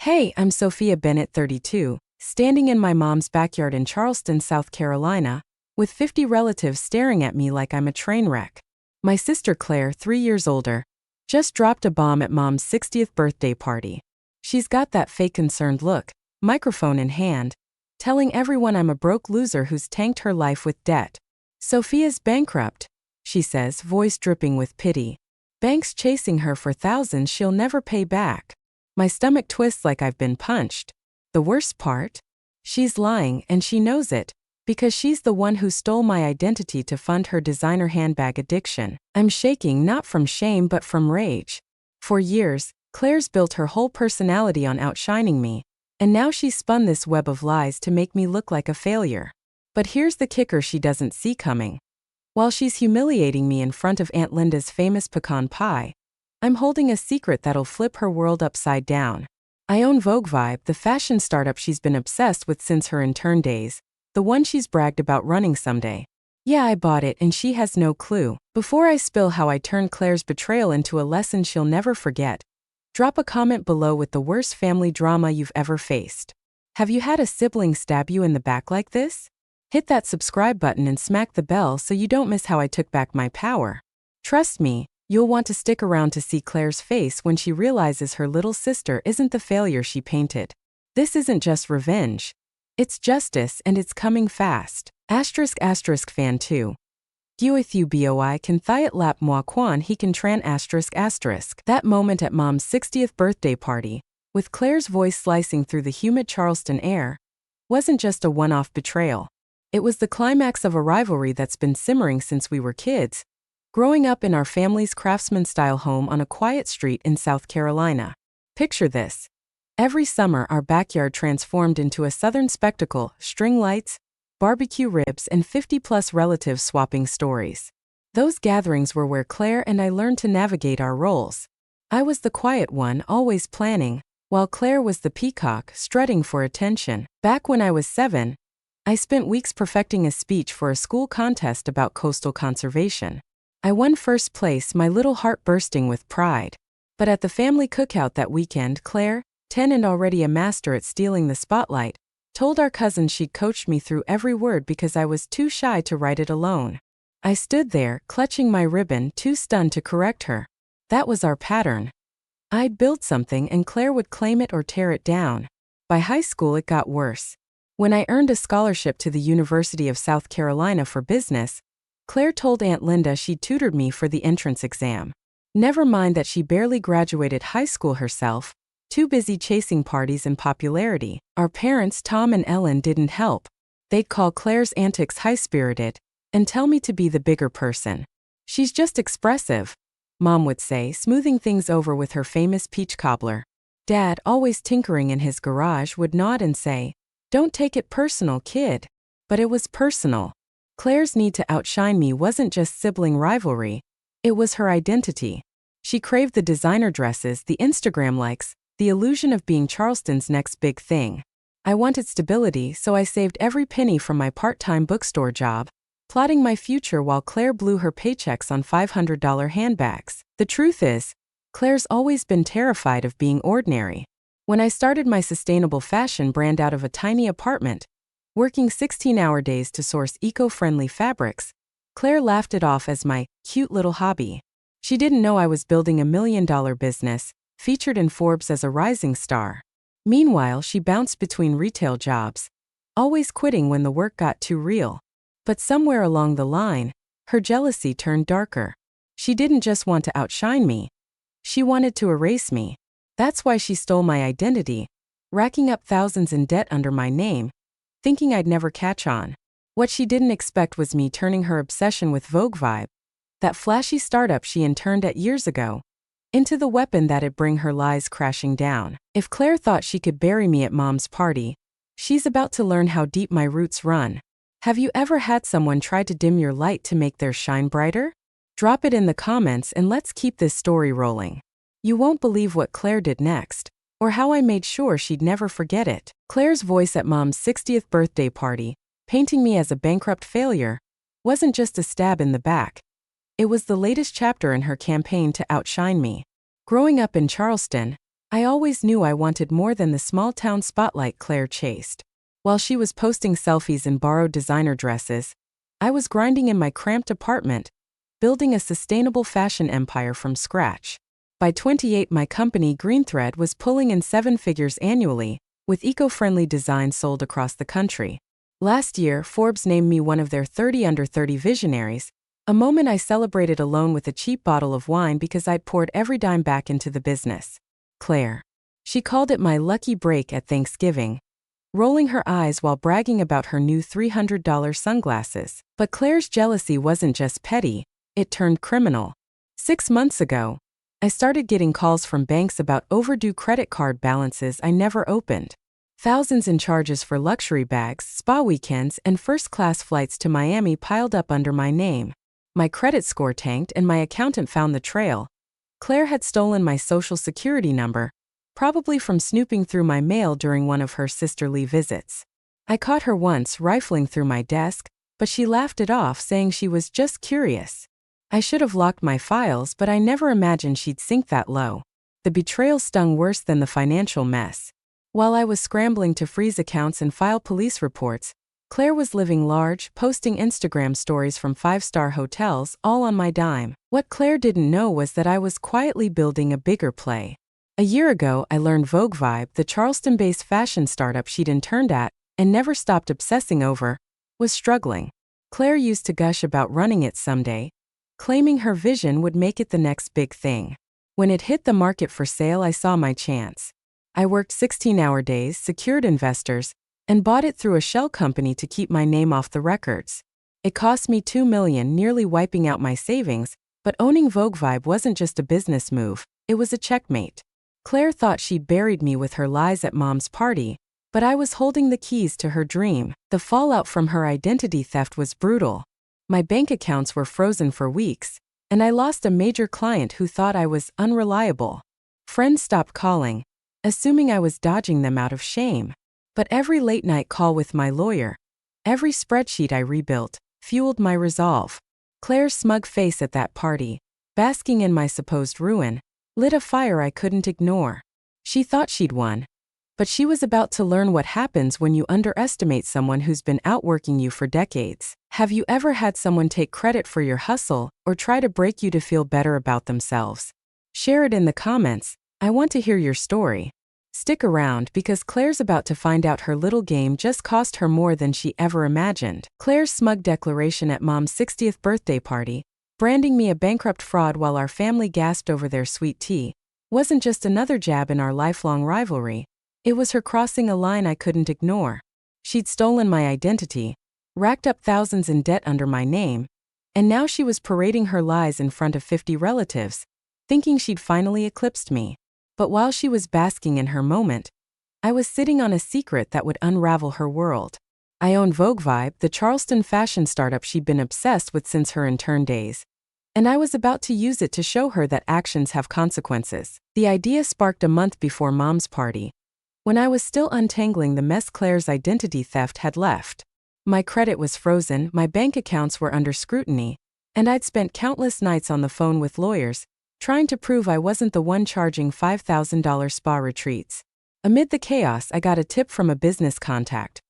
Hey, I'm Sophia Bennett, 32, standing in my mom's backyard in Charleston, South Carolina, with 50 relatives staring at me like I'm a train wreck. My sister Claire, 3 years older, just dropped a bomb at mom's 60th birthday party. She's got that fake concerned look, microphone in hand, telling everyone I'm a broke loser who's tanked her life with debt. Sophia's bankrupt, she says, voice dripping with pity. Banks chasing her for thousands she'll never pay back. My stomach twists like I've been punched. The worst part? She's lying and she knows it, because she's the one who stole my identity to fund her designer handbag addiction. I'm shaking not from shame but from rage. For years, Claire's built her whole personality on outshining me, and now she's spun this web of lies to make me look like a failure. But here's the kicker she doesn't see coming. While she's humiliating me in front of Aunt Linda's famous pecan pie, I'm holding a secret that'll flip her world upside down. I own VogueVibe, the fashion startup she's been obsessed with since her intern days, the one she's bragged about running someday. Yeah, I bought it and she has no clue. Before I spill how I turned Claire's betrayal into a lesson she'll never forget, drop a comment below with the worst family drama you've ever faced. Have you had a sibling stab you in the back like this? Hit that subscribe button and smack the bell so you don't miss how I took back my power. Trust me, you'll want to stick around to see Claire's face when she realizes her little sister isn't the failure she painted. This isn't just revenge. It's justice and it's coming fast. *** fan 2. Guith you boi can thiet lap moi quan he can tran ***. That moment at mom's 60th birthday party, with Claire's voice slicing through the humid Charleston air, wasn't just a one-off betrayal. It was the climax of a rivalry that's been simmering since we were kids, growing up in our family's craftsman-style home on a quiet street in South Carolina. Picture this. Every summer our backyard transformed into a southern spectacle, string lights, barbecue ribs and 50-plus relatives swapping stories. Those gatherings were where Claire and I learned to navigate our roles. I was the quiet one, always planning, while Claire was the peacock, strutting for attention. Back when I was 7, I spent weeks perfecting a speech for a school contest about coastal conservation. I won first place, my little heart bursting with pride. But at the family cookout that weekend, Claire, 10 and already a master at stealing the spotlight, told our cousin she'd coached me through every word because I was too shy to write it alone. I stood there, clutching my ribbon, too stunned to correct her. That was our pattern. I'd build something and Claire would claim it or tear it down. By high school it got worse. When I earned a scholarship to the University of South Carolina for business, Claire told Aunt Linda she'd tutored me for the entrance exam. Never mind that she barely graduated high school herself, too busy chasing parties and popularity. Our parents, Tom and Ellen, didn't help. They'd call Claire's antics high-spirited and tell me to be the bigger person. She's just expressive, Mom would say, smoothing things over with her famous peach cobbler. Dad, always tinkering in his garage, would nod and say, "Don't take it personal, kid." But it was personal. Claire's need to outshine me wasn't just sibling rivalry, it was her identity. She craved the designer dresses, the Instagram likes, the illusion of being Charleston's next big thing. I wanted stability, so I saved every penny from my part-time bookstore job, plotting my future while Claire blew her paychecks on $500 handbags. The truth is, Claire's always been terrified of being ordinary. When I started my sustainable fashion brand out of a tiny apartment, working 16-hour days to source eco-friendly fabrics, Claire laughed it off as my cute little hobby. She didn't know I was building a $1 million business, featured in Forbes as a rising star. Meanwhile, she bounced between retail jobs, always quitting when the work got too real. But somewhere along the line, her jealousy turned darker. She didn't just want to outshine me, she wanted to erase me. That's why she stole my identity, racking up thousands in debt under my name, thinking I'd never catch on. What she didn't expect was me turning her obsession with VogueVibe, that flashy startup she interned at years ago, into the weapon that'd bring her lies crashing down. If Claire thought she could bury me at Mom's party, she's about to learn how deep my roots run. Have you ever had someone try to dim your light to make theirs shine brighter? Drop it in the comments and let's keep this story rolling. You won't believe what Claire did next, or how I made sure she'd never forget it. Claire's voice at Mom's 60th birthday party, painting me as a bankrupt failure, wasn't just a stab in the back. It was the latest chapter in her campaign to outshine me. Growing up in Charleston, I always knew I wanted more than the small-town spotlight Claire chased. While she was posting selfies in borrowed designer dresses, I was grinding in my cramped apartment, building a sustainable fashion empire from scratch. By 28, my company Greenthread was pulling in 7 figures annually, with eco-friendly designs sold across the country. Last year, Forbes named me one of their 30 under 30 visionaries, a moment I celebrated alone with a cheap bottle of wine because I'd poured every dime back into the business. Claire. She called it my lucky break at Thanksgiving, rolling her eyes while bragging about her new $300 sunglasses. But Claire's jealousy wasn't just petty, it turned criminal. 6 months ago, I started getting calls from banks about overdue credit card balances I never opened. Thousands in charges for luxury bags, spa weekends, and first-class flights to Miami piled up under my name. My credit score tanked and my accountant found the trail. Claire had stolen my social security number, probably from snooping through my mail during one of her sisterly visits. I caught her once rifling through my desk, but she laughed it off, saying she was just curious. I should have locked my files, but I never imagined she'd sink that low. The betrayal stung worse than the financial mess. While I was scrambling to freeze accounts and file police reports, Claire was living large, posting Instagram stories from 5-star hotels, all on my dime. What Claire didn't know was that I was quietly building a bigger play. A year ago, I learned VogueVibe, the Charleston-based fashion startup she'd interned at and never stopped obsessing over, was struggling. Claire used to gush about running it someday, claiming her vision would make it the next big thing. When it hit the market for sale, I saw my chance. I worked 16-hour days, secured investors, and bought it through a shell company to keep my name off the records. It cost me $2 million, nearly wiping out my savings, but owning VogueVibe wasn't just a business move, it was a checkmate. Claire thought she'd buried me with her lies at Mom's party, but I was holding the keys to her dream. The fallout from her identity theft was brutal. My bank accounts were frozen for weeks, and I lost a major client who thought I was unreliable. Friends stopped calling, assuming I was dodging them out of shame. But every late-night call with my lawyer, every spreadsheet I rebuilt, fueled my resolve. Claire's smug face at that party, basking in my supposed ruin, lit a fire I couldn't ignore. She thought she'd won, but she was about to learn what happens when you underestimate someone who's been outworking you for decades. Have you ever had someone take credit for your hustle or try to break you to feel better about themselves? Share it in the comments. I want to hear your story. Stick around because Claire's about to find out her little game just cost her more than she ever imagined. Claire's smug declaration at Mom's 60th birthday party, branding me a bankrupt fraud while our family gasped over their sweet tea, wasn't just another jab in our lifelong rivalry. It was her crossing a line I couldn't ignore. She'd stolen my identity, racked up thousands in debt under my name, and now she was parading her lies in front of 50 relatives, thinking she'd finally eclipsed me. But while she was basking in her moment, I was sitting on a secret that would unravel her world. I owned VogueVibe, the Charleston fashion startup she'd been obsessed with since her intern days, and I was about to use it to show her that actions have consequences. The idea sparked a month before Mom's party, when I was still untangling the mess Claire's identity theft had left. My credit was frozen, my bank accounts were under scrutiny, and I'd spent countless nights on the phone with lawyers, trying to prove I wasn't the one charging $5,000 spa retreats. Amid the chaos, I got a tip from a business contact.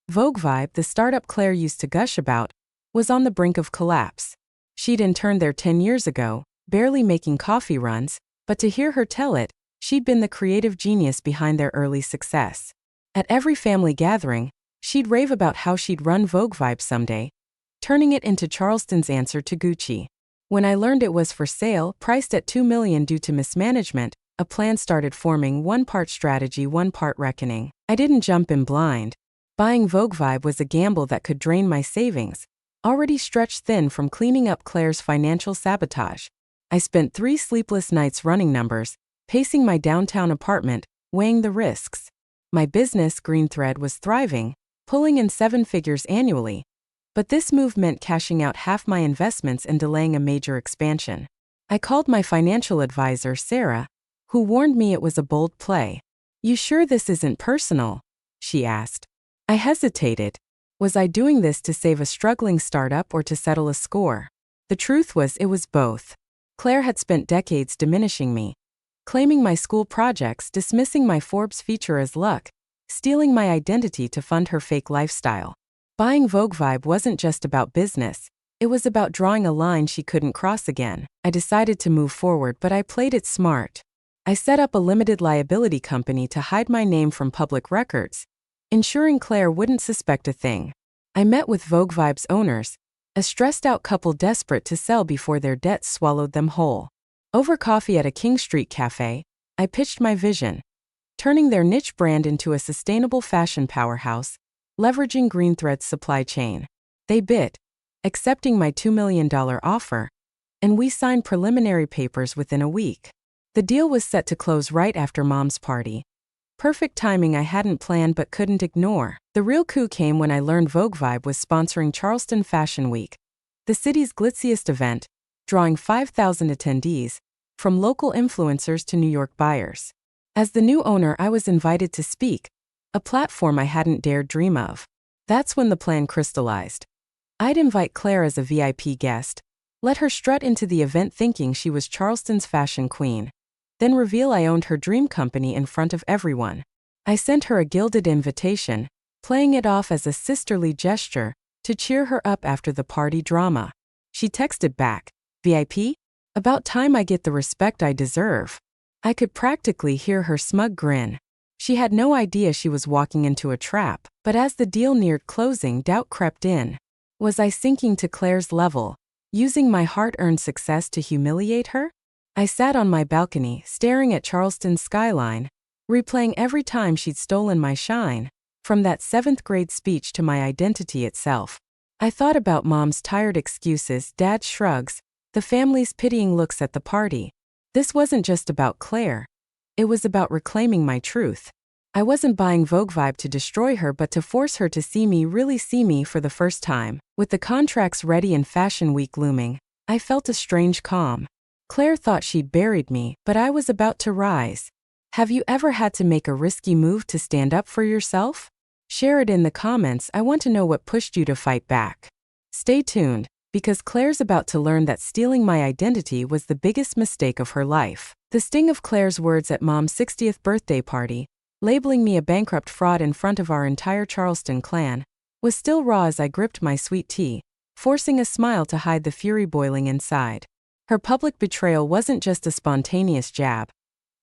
VogueVibe, the startup Claire used to gush about, was on the brink of collapse. She'd interned there 10 years ago, barely making coffee runs, but to hear her tell it, she'd been the creative genius behind their early success. At every family gathering, she'd rave about how she'd run VogueVibe someday, turning it into Charleston's answer to Gucci. When I learned it was for sale, priced at $2 million due to mismanagement, a plan started forming, one part strategy, one part reckoning. I didn't jump in blind. Buying VogueVibe was a gamble that could drain my savings, already stretched thin from cleaning up Claire's financial sabotage. I spent 3 sleepless nights running numbers, pacing my downtown apartment, weighing the risks. My business, Greenthread, was thriving, pulling in 7 figures annually. But this move meant cashing out half my investments and delaying a major expansion. I called my financial advisor, Sarah, who warned me it was a bold play. "You sure this isn't personal?" she asked. I hesitated. Was I doing this to save a struggling startup or to settle a score? The truth was, it was both. Claire had spent decades diminishing me, claiming my school projects, dismissing my Forbes feature as luck, stealing my identity to fund her fake lifestyle. Buying VogueVibe wasn't just about business, it was about drawing a line she couldn't cross again. I decided to move forward, but I played it smart. I set up a limited liability company to hide my name from public records, ensuring Claire wouldn't suspect a thing. I met with VogueVibe's owners, a stressed-out couple desperate to sell before their debts swallowed them whole. Over coffee at a King Street cafe, I pitched my vision, turning their niche brand into a sustainable fashion powerhouse, leveraging Greenthread's supply chain. They bit, accepting my $2 million offer, and we signed preliminary papers within a week. The deal was set to close right after Mom's party. Perfect timing I hadn't planned but couldn't ignore. The real coup came when I learned VogueVibe was sponsoring Charleston Fashion Week, the city's glitziest event, drawing 5,000 attendees, from local influencers to New York buyers. As the new owner, I was invited to speak, a platform I hadn't dared dream of. That's when the plan crystallized. I'd invite Claire as a VIP guest, let her strut into the event thinking she was Charleston's fashion queen, then reveal I owned her dream company in front of everyone. I sent her a gilded invitation, playing it off as a sisterly gesture to cheer her up after the party drama. She texted back, "VIP? About time I get the respect I deserve." I could practically hear her smug grin. She had no idea she was walking into a trap, but as the deal neared closing, doubt crept in. Was I sinking to Claire's level, using my hard-earned success to humiliate her? I sat on my balcony, staring at Charleston's skyline, replaying every time she'd stolen my shine, from that 7th grade speech to my identity itself. I thought about Mom's tired excuses, Dad's shrugs, the family's pitying looks at the party. This wasn't just about Claire. It was about reclaiming my truth. I wasn't buying VogueVibe to destroy her but to force her to see me, really see me for the first time. With the contracts ready and Fashion Week looming, I felt a strange calm. Claire thought she'd buried me, but I was about to rise. Have you ever had to make a risky move to stand up for yourself? Share it in the comments. I want to know what pushed you to fight back. Stay tuned, because Claire's about to learn that stealing my identity was the biggest mistake of her life. The sting of Claire's words at Mom's 60th birthday party, labeling me a bankrupt fraud in front of our entire Charleston clan, was still raw as I gripped my sweet tea, forcing a smile to hide the fury boiling inside. Her public betrayal wasn't just a spontaneous jab.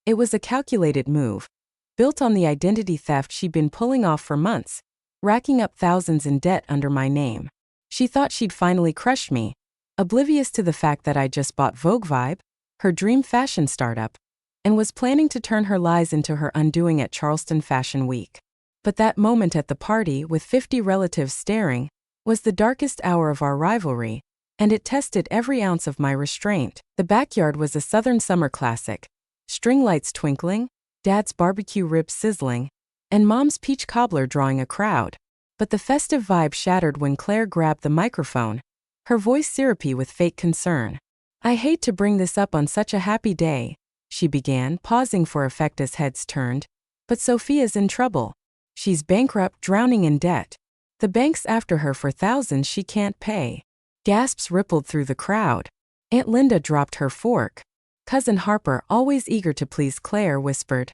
It was a calculated move, built on the identity theft she'd been pulling off for months, racking up thousands in debt under my name. She thought she'd finally crushed me, oblivious to the fact that I'd just bought VogueVibe, her dream fashion startup, and was planning to turn her lies into her undoing at Charleston Fashion Week. But that moment at the party, with 50 relatives staring, was the darkest hour of our rivalry, and it tested every ounce of my restraint. The backyard was a southern summer classic, string lights twinkling, Dad's barbecue ribs sizzling, and Mom's peach cobbler drawing a crowd. But the festive vibe shattered when Claire grabbed the microphone, her voice syrupy with fake concern. "I hate to bring this up on such a happy day," she began, pausing for effect as heads turned, "but Sophia's in trouble. She's bankrupt, drowning in debt. The bank's after her for thousands she can't pay." Gasps rippled through the crowd. Aunt Linda dropped her fork. Cousin Harper, always eager to please Claire, whispered.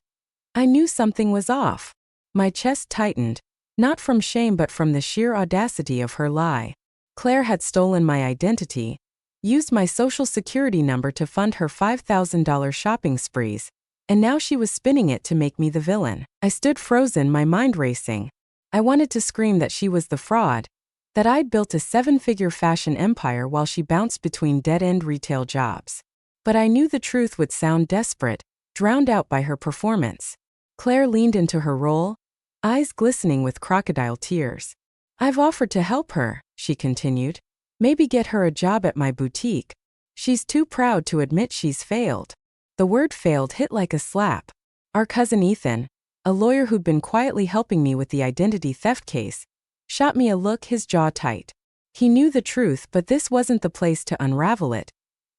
I knew something was off. My chest tightened, not from shame but from the sheer audacity of her lie. Claire had stolen my identity, used my social security number to fund her $5,000 shopping sprees, and now she was spinning it to make me the villain. I stood frozen, my mind racing. I wanted to scream that she was the fraud, that I'd built a 7-figure fashion empire while she bounced between dead-end retail jobs. But I knew the truth would sound desperate, drowned out by her performance. Claire leaned into her role, eyes glistening with crocodile tears. "I've offered to help her," she continued. "Maybe get her a job at my boutique. She's too proud to admit she's failed." The word failed hit like a slap. Our cousin Ethan, a lawyer who'd been quietly helping me with the identity theft case, shot me a look, his jaw tight. He knew the truth, but this wasn't the place to unravel it.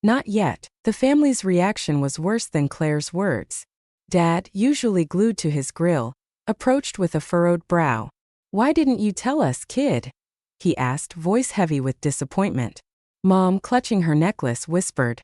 Not yet. The family's reaction was worse than Claire's words. Dad, usually glued to his grill, approached with a furrowed brow. "Why didn't you tell us, kid?" he asked, voice heavy with disappointment. Mom, clutching her necklace, whispered,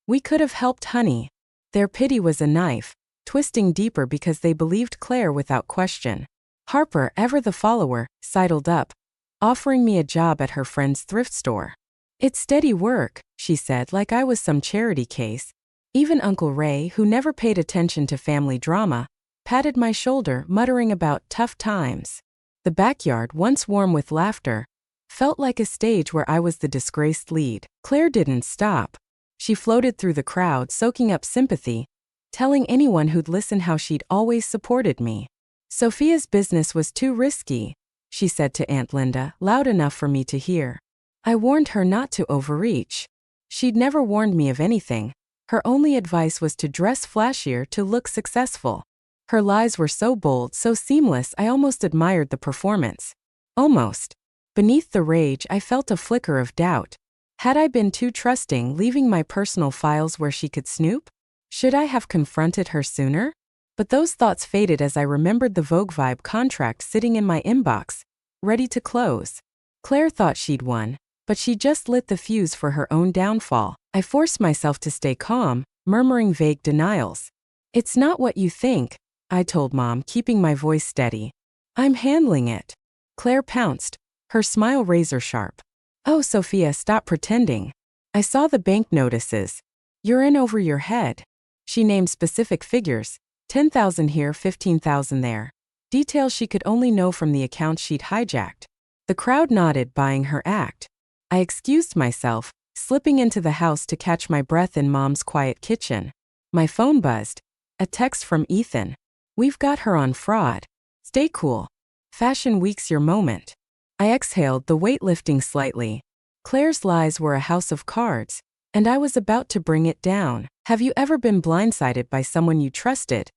"We could have helped, honey. Their pity was a knife, twisting deeper because they believed Claire without question. Harper, ever the follower, sidled up, offering me a job at her friend's thrift store. "It's steady work," she said, like I was some charity case. Even Uncle Ray, who never paid attention to family drama, patted my shoulder, muttering about tough times. The backyard, once warm with laughter, felt like a stage where I was the disgraced lead. Claire didn't stop. She floated through the crowd, soaking up sympathy, telling anyone who'd listen how she'd always supported me. "Sophia's business was too risky," she said to Aunt Linda, loud enough for me to hear. I warned her not to overreach. She'd never warned me of anything. Her only advice was to dress flashier to look successful. Her lies were so bold, so seamless, I almost admired the performance. Almost. Beneath the rage, I felt a flicker of doubt. Had I been too trusting, leaving my personal files where she could snoop? Should I have confronted her sooner? But those thoughts faded as I remembered the VogueVibe contract sitting in my inbox, ready to close. Claire thought she'd won, but she just lit the fuse for her own downfall. I forced myself to stay calm, murmuring vague denials. "It's not what you think," I told Mom, keeping my voice steady. "I'm handling it." Claire pounced, her smile razor-sharp. "Oh, Sophia, stop pretending. I saw the bank notices. You're in over your head." She named specific figures, 10,000 here, 15,000 there. Details she could only know from the accounts she'd hijacked. The crowd nodded, buying her act. I excused myself, slipping into the house to catch my breath in Mom's quiet kitchen. My phone buzzed. A text from Ethan. "We've got her on fraud. Stay cool. Fashion Week's your moment." I exhaled, the weight lifting slightly. Claire's lies were a house of cards, and I was about to bring it down. Have you ever been blindsided by someone you trusted,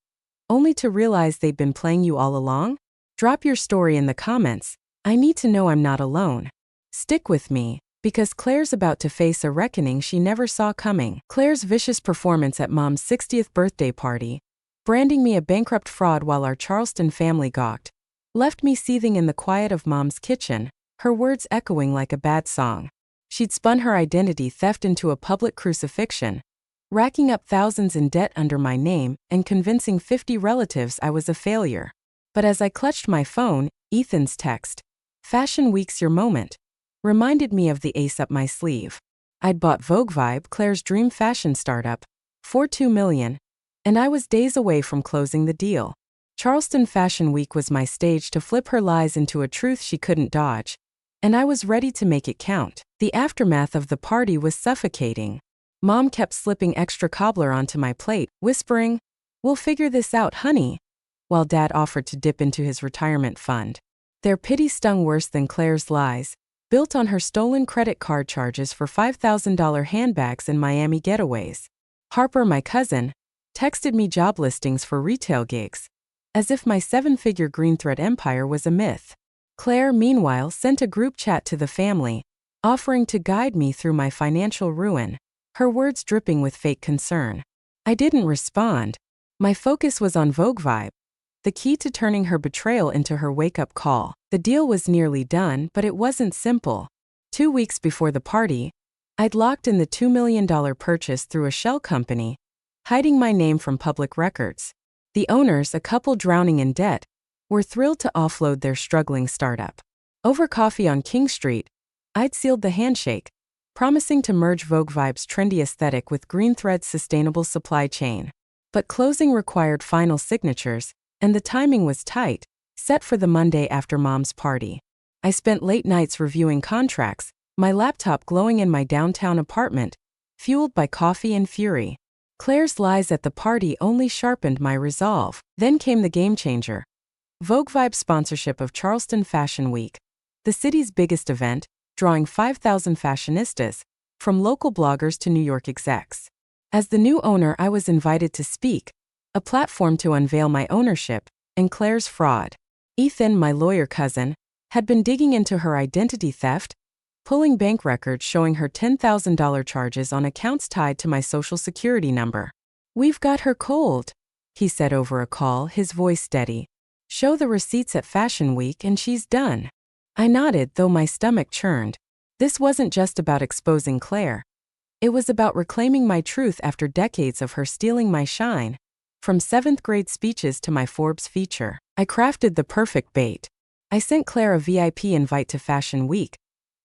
only to realize they'd been playing you all along? Drop your story in the comments. I need to know I'm not alone. Stick with me, because Claire's about to face a reckoning she never saw coming. Claire's vicious performance at Mom's 60th birthday party, branding me a bankrupt fraud while our Charleston family gawked, left me seething in the quiet of Mom's kitchen, her words echoing like a bad song. She'd spun her identity theft into a public crucifixion, racking up thousands in debt under my name and convincing 50 relatives I was a failure. But as I clutched my phone, Ethan's text, "Fashion Week's your moment," reminded me of the ace up my sleeve. I'd bought VogueVibe, Claire's dream fashion startup, for $2 million, and I was days away from closing the deal. Charleston Fashion Week was my stage to flip her lies into a truth she couldn't dodge, and I was ready to make it count. The aftermath of the party was suffocating. Mom kept slipping extra cobbler onto my plate, whispering, "We'll figure this out, honey," while Dad offered to dip into his retirement fund. Their pity stung worse than Claire's lies, built on her stolen credit card charges for $5,000 handbags and Miami getaways. Harper, my cousin, texted me job listings for retail gigs, as if my seven-figure green thread empire was a myth. Claire, meanwhile, sent a group chat to the family, offering to guide me through my financial ruin, her words dripping with fake concern. I didn't respond. My focus was on VogueVibe, the key to turning her betrayal into her wake-up call. The deal was nearly done, but it wasn't simple. 2 weeks before the party, I'd locked in the $2 million purchase through a shell company, hiding my name from public records. The owners, a couple drowning in debt, were thrilled to offload their struggling startup. Over coffee on King Street, I'd sealed the handshake, promising to merge VogueVibe's trendy aesthetic with Green Thread's sustainable supply chain. But closing required final signatures, and the timing was tight, set for the Monday after Mom's party. I spent late nights reviewing contracts, my laptop glowing in my downtown apartment, fueled by coffee and fury. Claire's lies at the party only sharpened my resolve. Then came the game changer. VogueVibe's sponsorship of Charleston Fashion Week, the city's biggest event, drawing 5,000 fashionistas, from local bloggers to New York execs. As the new owner, I was invited to speak, a platform to unveil my ownership and Claire's fraud. Ethan, my lawyer cousin, had been digging into her identity theft, pulling bank records showing her $10,000 charges on accounts tied to my social security number. "We've got her cold," he said over a call, his voice steady. "Show the receipts at Fashion Week and she's done." I nodded, though my stomach churned. This wasn't just about exposing Claire. It was about reclaiming my truth after decades of her stealing my shine. From 7th grade speeches to my Forbes feature, I crafted the perfect bait. I sent Claire a VIP invite to Fashion Week,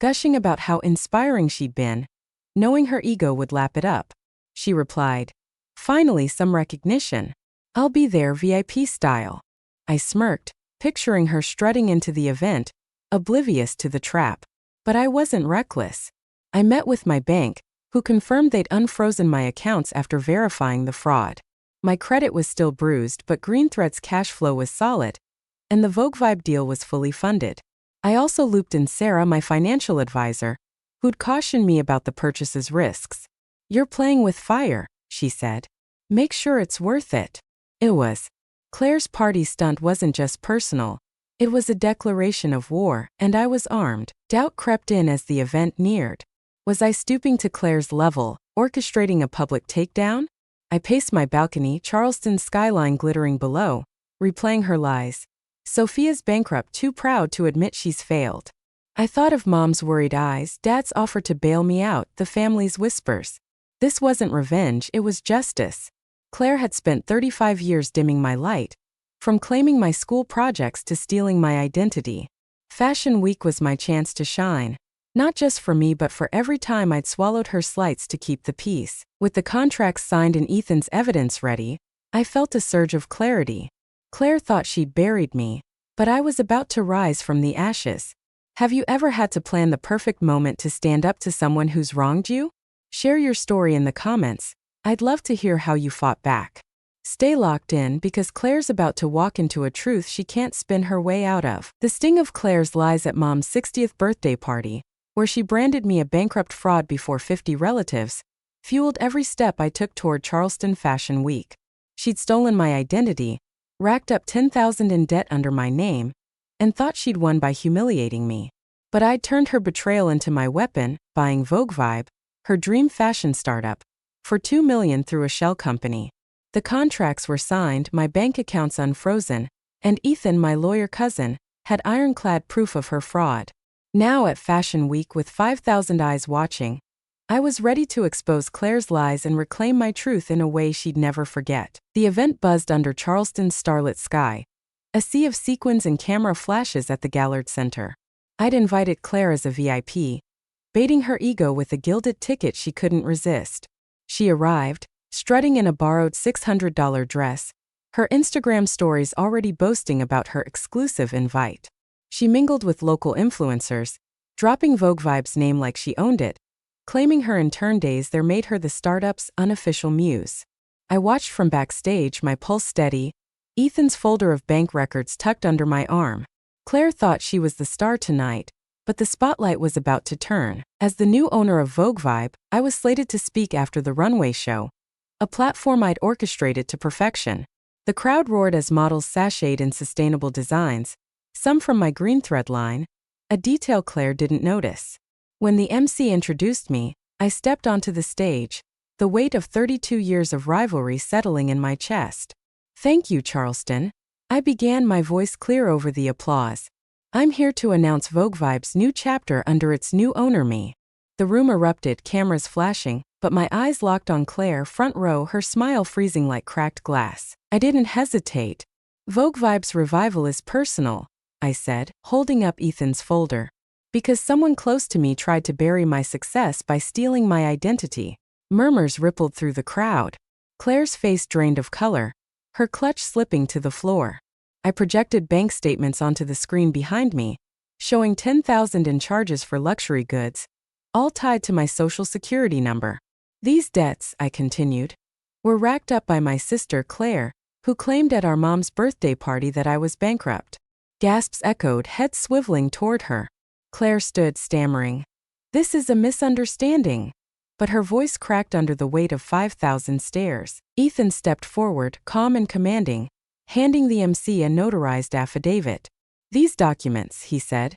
gushing about how inspiring she'd been, knowing her ego would lap it up. She replied, "Finally some recognition. I'll be there VIP style." I smirked, picturing her strutting into the event, oblivious to the trap. But I wasn't reckless. I met with my bank, who confirmed they'd unfrozen my accounts after verifying the fraud. My credit was still bruised, but GreenThread's cash flow was solid, and the VogueVibe deal was fully funded. I also looped in Sarah, my financial advisor, who'd cautioned me about the purchase's risks. "You're playing with fire," she said. "Make sure it's worth it." It was. Claire's party stunt wasn't just personal. It was a declaration of war, and I was armed. Doubt crept in as the event neared. Was I stooping to Claire's level, orchestrating a public takedown? I paced my balcony, Charleston's skyline glittering below, replaying her lies. Sophia's bankrupt, too proud to admit she's failed. I thought of Mom's worried eyes, Dad's offer to bail me out, the family's whispers. This wasn't revenge, it was justice. Claire had spent 35 years dimming my light, from claiming my school projects to stealing my identity. Fashion Week was my chance to shine. Not just for me but for every time I'd swallowed her slights to keep the peace. With the contracts signed and Ethan's evidence ready, I felt a surge of clarity. Claire thought she'd buried me, but I was about to rise from the ashes. Have you ever had to plan the perfect moment to stand up to someone who's wronged you? Share your story in the comments. I'd love to hear how you fought back. Stay locked in because Claire's about to walk into a truth she can't spin her way out of. The sting of Claire's lies at Mom's 60th birthday party, where she branded me a bankrupt fraud before 50 relatives, fueled every step I took toward Charleston Fashion Week. She'd stolen my identity, racked up $10,000 in debt under my name, and thought she'd won by humiliating me. But I'd turned her betrayal into my weapon, buying VogueVibe, her dream fashion startup, for $2 million through a shell company. The contracts were signed, my bank accounts unfrozen, and Ethan, my lawyer cousin, had ironclad proof of her fraud. Now at Fashion Week with 5,000 eyes watching, I was ready to expose Claire's lies and reclaim my truth in a way she'd never forget. The event buzzed under Charleston's starlit sky, a sea of sequins and camera flashes at the Gallard Center. I'd invited Claire as a VIP, baiting her ego with a gilded ticket she couldn't resist. She arrived, strutting in a borrowed $600 dress, her Instagram stories already boasting about her exclusive invite. She mingled with local influencers, dropping VogueVibe's name like she owned it, claiming her intern days there made her the startup's unofficial muse. I watched from backstage, my pulse steady, Ethan's folder of bank records tucked under my arm. Claire thought she was the star tonight, but the spotlight was about to turn. As the new owner of VogueVibe, I was slated to speak after the runway show, a platform I'd orchestrated to perfection. The crowd roared as models sashayed in sustainable designs, some from my GreenThread line, a detail Claire didn't notice. When the MC introduced me, I stepped onto the stage, the weight of 32 years of rivalry settling in my chest. "Thank you, Charleston," I began, my voice clear over the applause. "I'm here to announce VogueVibe's new chapter under its new owner, me." The room erupted, cameras flashing, but my eyes locked on Claire, front row, her smile freezing like cracked glass. I didn't hesitate. "VogueVibe's revival is personal," I said, holding up Ethan's folder. "Because someone close to me tried to bury my success by stealing my identity." Murmurs rippled through the crowd. Claire's face drained of color, her clutch slipping to the floor. I projected bank statements onto the screen behind me, showing $10,000 in charges for luxury goods, all tied to my social security number. "These debts," I continued, "were racked up by my sister Claire, who claimed at our mom's birthday party that I was bankrupt." Gasps echoed, heads swiveling toward her. Claire stood, stammering, "This is a misunderstanding." But her voice cracked under the weight of 5,000 stares. Ethan stepped forward, calm and commanding, handing the MC a notarized affidavit. "These documents," he said,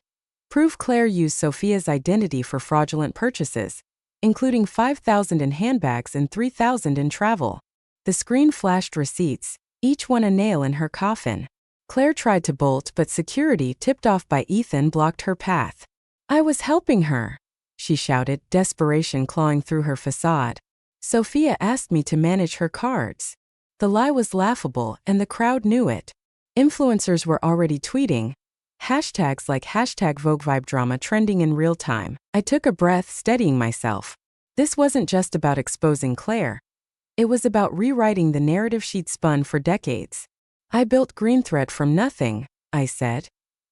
"prove Claire used Sophia's identity for fraudulent purchases, including 5,000 in handbags and 3,000 in travel." The screen flashed receipts, each one a nail in her coffin. Claire tried to bolt, but security, tipped off by Ethan, blocked her path. "I was helping her." she shouted, desperation clawing through her facade. Sophia asked me to manage her cards. The lie was laughable, and the crowd knew it. Influencers were already tweeting. Hashtags like #VogueVibe drama trending in real time. I took a breath, steadying myself. This wasn't just about exposing Claire. It was about rewriting the narrative she'd spun for decades. I built Greenthread from nothing, I said.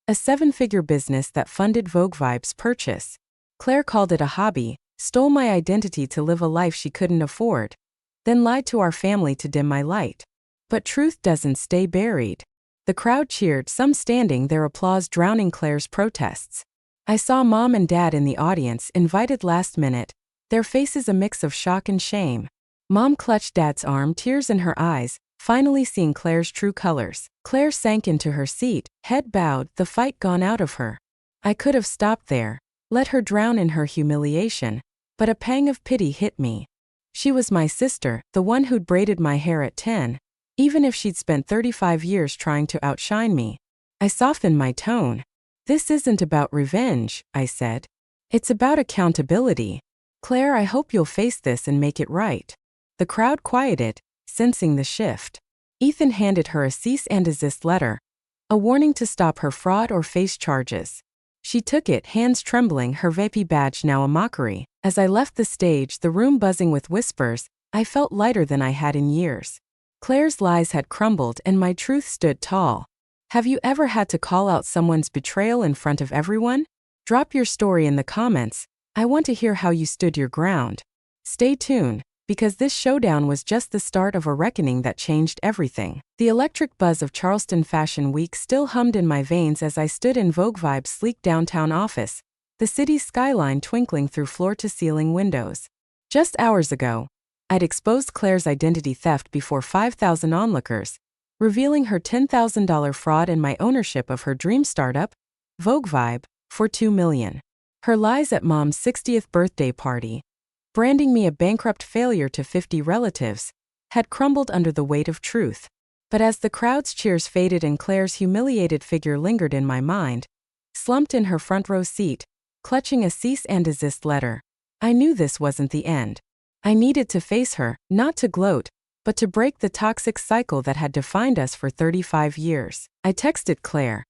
A 7-figure business that funded VogueVibe's purchase. Claire called it a hobby, stole my identity to live a life she couldn't afford, then lied to our family to dim my light. But truth doesn't stay buried. The crowd cheered, some standing, their applause drowning Claire's protests. I saw Mom and Dad in the audience, invited last minute, their faces a mix of shock and shame. Mom clutched Dad's arm, tears in her eyes, finally seeing Claire's true colors. Claire sank into her seat, head bowed, the fight gone out of her. I could have stopped there, let her drown in her humiliation, but a pang of pity hit me. She was my sister, the one who'd braided my hair at 10, even if she'd spent 35 years trying to outshine me. I softened my tone. This isn't about revenge, I said. It's about accountability. Claire, I hope you'll face this and make it right. The crowd quieted, sensing the shift. Ethan handed her a cease and desist letter, a warning to stop her fraud or face charges. She took it, hands trembling, her VIP badge now a mockery. As I left the stage, the room buzzing with whispers, I felt lighter than I had in years. Claire's lies had crumbled and my truth stood tall. Have you ever had to call out someone's betrayal in front of everyone? Drop your story in the comments. I want to hear how you stood your ground. Stay tuned, because this showdown was just the start of a reckoning that changed everything. The electric buzz of Charleston Fashion Week still hummed in my veins as I stood in VogueVibe's sleek downtown office, the city's skyline twinkling through floor-to-ceiling windows. Just hours ago, I'd exposed Claire's identity theft before 5,000 onlookers, revealing her $10,000 fraud and my ownership of her dream startup, VogueVibe, for $2 million. Her lies at Mom's 60th birthday party, branding me a bankrupt failure to 50 relatives, had crumbled under the weight of truth. But as the crowd's cheers faded and Claire's humiliated figure lingered in my mind, slumped in her front row seat, clutching a cease and desist letter, I knew this wasn't the end. I needed to face her, not to gloat, but to break the toxic cycle that had defined us for 35 years. I texted Claire,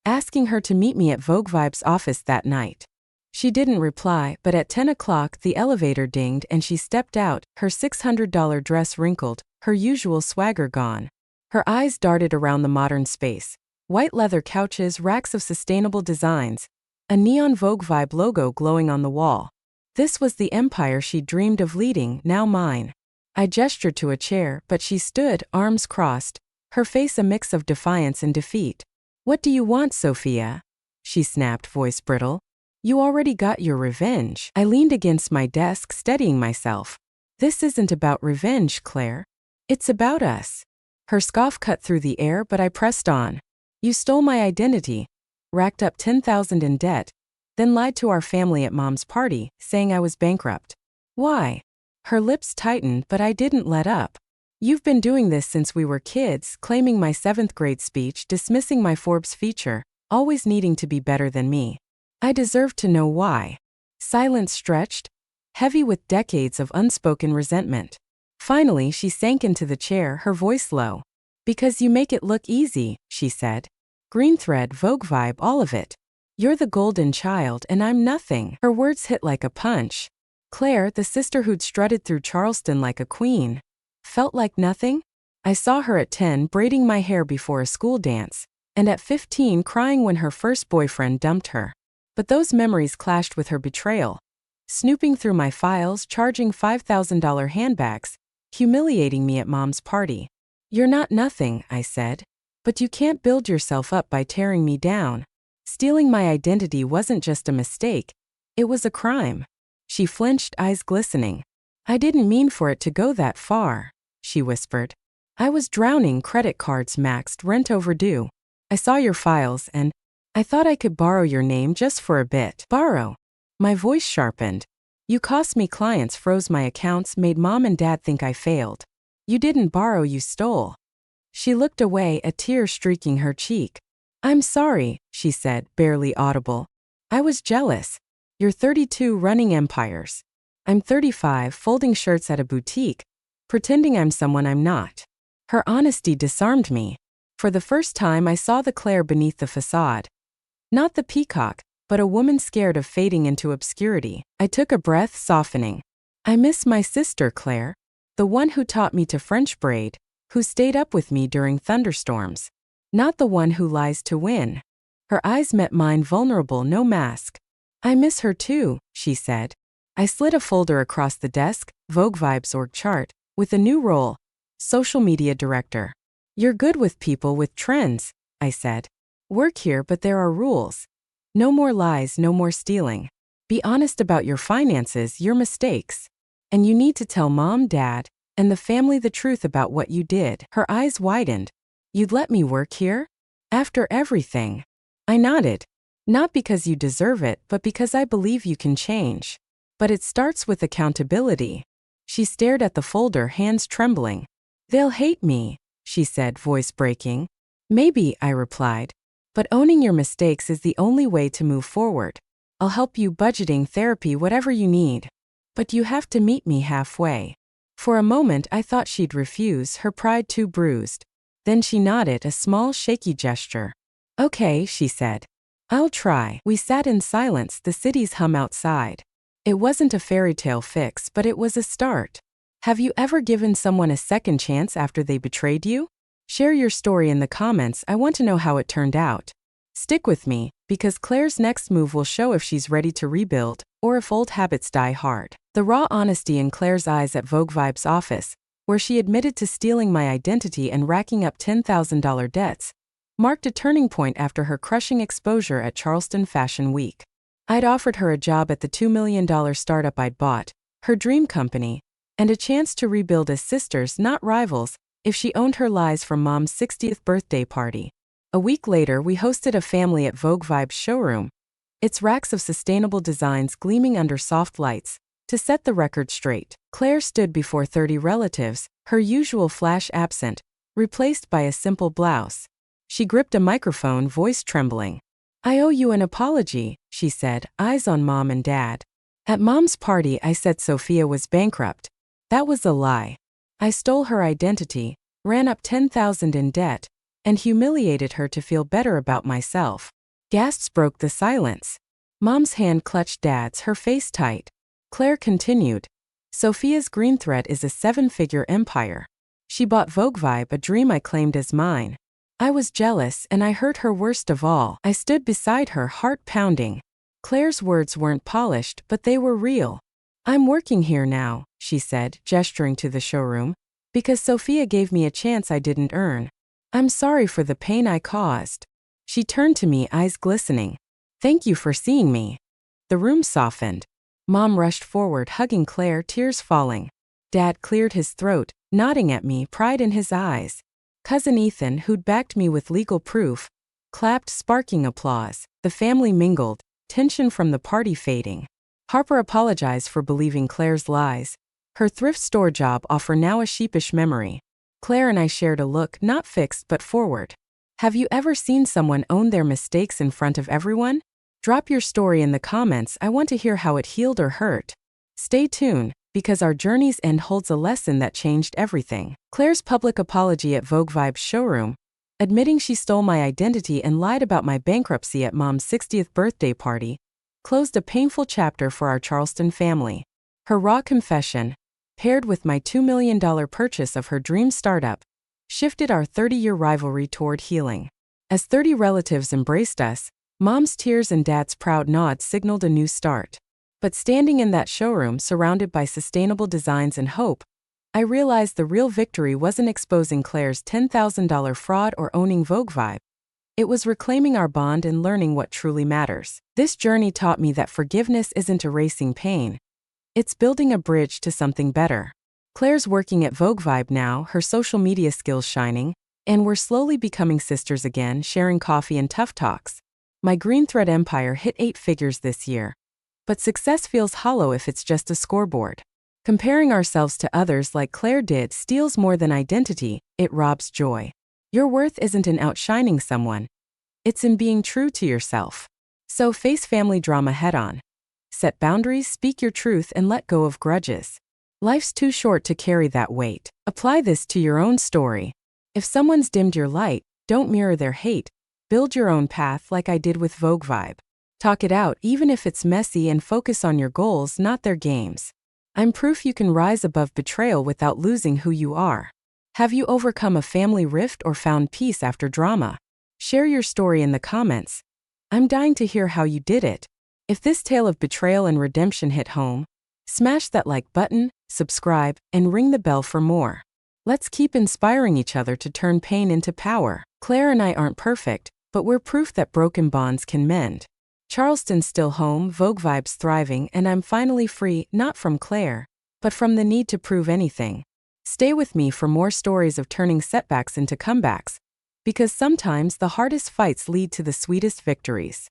asking her to meet me at VogueVibe's office that night. She didn't reply, but at 10 o'clock the elevator dinged and she stepped out, her $600 dress wrinkled, her usual swagger gone. Her eyes darted around the modern space. White leather couches, racks of sustainable designs, a neon VogueVibe logo glowing on the wall. This was the empire she dreamed of leading, now mine. I gestured to a chair, but she stood, arms crossed, her face a mix of defiance and defeat. "What do you want, Sophia?" she snapped, voice brittle. "You already got your revenge." I leaned against my desk, steadying myself. "This isn't about revenge, Claire. It's about us." Her scoff cut through the air, but I pressed on. "You stole my identity, racked up $10,000 in debt, then lied to our family at Mom's party, saying I was bankrupt. Why?" Her lips tightened, but I didn't let up. "You've been doing this since we were kids, claiming my 7th grade speech, dismissing my Forbes feature, always needing to be better than me. I deserve to know why." Silence stretched, heavy with decades of unspoken resentment. Finally, she sank into the chair, her voice low. "Because you make it look easy," she said. "Greenthread, VogueVibe, all of it. You're the golden child and I'm nothing." Her words hit like a punch. Claire, the sister who'd strutted through Charleston like a queen, felt like nothing? I saw her at 10 braiding my hair before a school dance, and at 15 crying when her first boyfriend dumped her. But those memories clashed with her betrayal. Snooping through my files, charging $5,000 handbags, humiliating me at Mom's party. "You're not nothing," I said. "But you can't build yourself up by tearing me down." Stealing my identity wasn't just a mistake, it was a crime. She flinched, eyes glistening. "I didn't mean for it to go that far," she whispered. "I was drowning, credit cards maxed, rent overdue. I saw your files and I thought I could borrow your name just for a bit." "Borrow?" My voice sharpened. "You cost me clients, froze my accounts, made Mom and Dad think I failed. You didn't borrow, you stole." She looked away, a tear streaking her cheek. "I'm sorry," she said, barely audible. "I was jealous. You're 32 running empires. I'm 35 folding shirts at a boutique, pretending I'm someone I'm not. Her honesty disarmed me. For the first time I saw the Claire beneath the facade. Not the peacock, but a woman scared of fading into obscurity. I took a breath, softening. I miss my sister Claire, the one who taught me to French braid, who stayed up with me during thunderstorms. Not the one who lies to win. Her eyes met mine, vulnerable, no mask. I miss her too, she said. I slid a folder across the desk, VogueVibe's org chart, with a new role, social media director. You're good with people with trends, I said. Work here, but there are rules. No more lies, no more stealing. Be honest about your finances, your mistakes. And you need to tell mom, dad, and the family the truth about what you did. Her eyes widened. You'd let me work here? After everything? I nodded. Not because you deserve it, but because I believe you can change. But it starts with accountability. She stared at the folder, hands trembling. They'll hate me, she said, voice breaking. Maybe, I replied. But owning your mistakes is the only way to move forward. I'll help you, budgeting, therapy, whatever you need. But you have to meet me halfway. For a moment I thought she'd refuse, her pride too bruised. Then she nodded, a small, shaky gesture. Okay, she said. I'll try. We sat in silence, the city's hum outside. It wasn't a fairy tale fix, but it was a start. Have you ever given someone a second chance after they betrayed you? Share your story in the comments, I want to know how it turned out. Stick with me, because Claire's next move will show if she's ready to rebuild, or if old habits die hard. The raw honesty in Claire's eyes at VogueVibe's office, where she admitted to stealing my identity and racking up $10,000 debts, marked a turning point after her crushing exposure at Charleston Fashion Week. I'd offered her a job at the $2 million startup I'd bought, her dream company, and a chance to rebuild as sisters, not rivals, if she owned her lies from mom's 60th birthday party. A week later, we hosted a family at VogueVibe's showroom, its racks of sustainable designs gleaming under soft lights. To set the record straight, Claire stood before 30 relatives, her usual flash absent, replaced by a simple blouse. She gripped a microphone, voice trembling. I owe you an apology, she said, eyes on mom and dad. At mom's party I said Sophia was bankrupt. That was a lie. I stole her identity, ran up $10,000 in debt, and humiliated her to feel better about myself. Gasps broke the silence. Mom's hand clutched dad's, her face tight. Claire continued. Sophia's green thread is a 7-figure empire. She bought VogueVibe, a dream I claimed as mine. I was jealous, and I hurt her worst of all. I stood beside her, heart pounding. Claire's words weren't polished, but they were real. I'm working here now, she said, gesturing to the showroom, because Sophia gave me a chance I didn't earn. I'm sorry for the pain I caused. She turned to me, eyes glistening. Thank you for seeing me. The room softened. Mom rushed forward, hugging Claire, tears falling. Dad cleared his throat, nodding at me, pride in his eyes. Cousin Ethan, who'd backed me with legal proof, clapped, sparking applause. The family mingled, tension from the party fading. Harper apologized for believing Claire's lies. Her thrift store job offer now a sheepish memory. Claire and I shared a look, not fixed but forward. Have you ever seen someone own their mistakes in front of everyone? Drop your story in the comments, I want to hear how it healed or hurt. Stay tuned, because our journey's end holds a lesson that changed everything. Claire's public apology at VogueVibe's showroom, admitting she stole my identity and lied about my bankruptcy at mom's 60th birthday party, closed a painful chapter for our Charleston family. Her raw confession, paired with my $2 million purchase of her dream startup, shifted our 30-year rivalry toward healing. As 30 relatives embraced us, mom's tears and dad's proud nods signaled a new start. But standing in that showroom surrounded by sustainable designs and hope, I realized the real victory wasn't exposing Claire's $10,000 fraud or owning VogueVibe. It was reclaiming our bond and learning what truly matters. This journey taught me that forgiveness isn't erasing pain. It's building a bridge to something better. Claire's working at VogueVibe now, her social media skills shining, and we're slowly becoming sisters again, sharing coffee and tough talks. My green thread empire hit 8 figures this year. But success feels hollow if it's just a scoreboard. Comparing ourselves to others like Claire did steals more than identity, it robs joy. Your worth isn't in outshining someone. It's in being true to yourself. So face family drama head on. Set boundaries, speak your truth, and let go of grudges. Life's too short to carry that weight. Apply this to your own story. If someone's dimmed your light, don't mirror their hate. Build your own path like I did with VogueVibe. Talk it out even if it's messy and focus on your goals, not their games. I'm proof you can rise above betrayal without losing who you are. Have you overcome a family rift or found peace after drama? Share your story in the comments. I'm dying to hear how you did it. If this tale of betrayal and redemption hit home, smash that like button, subscribe, and ring the bell for more. Let's keep inspiring each other to turn pain into power. Claire and I aren't perfect, but we're proof that broken bonds can mend. Charleston's still home, VogueVibe's thriving, and I'm finally free, not from Claire, but from the need to prove anything. Stay with me for more stories of turning setbacks into comebacks, because sometimes the hardest fights lead to the sweetest victories.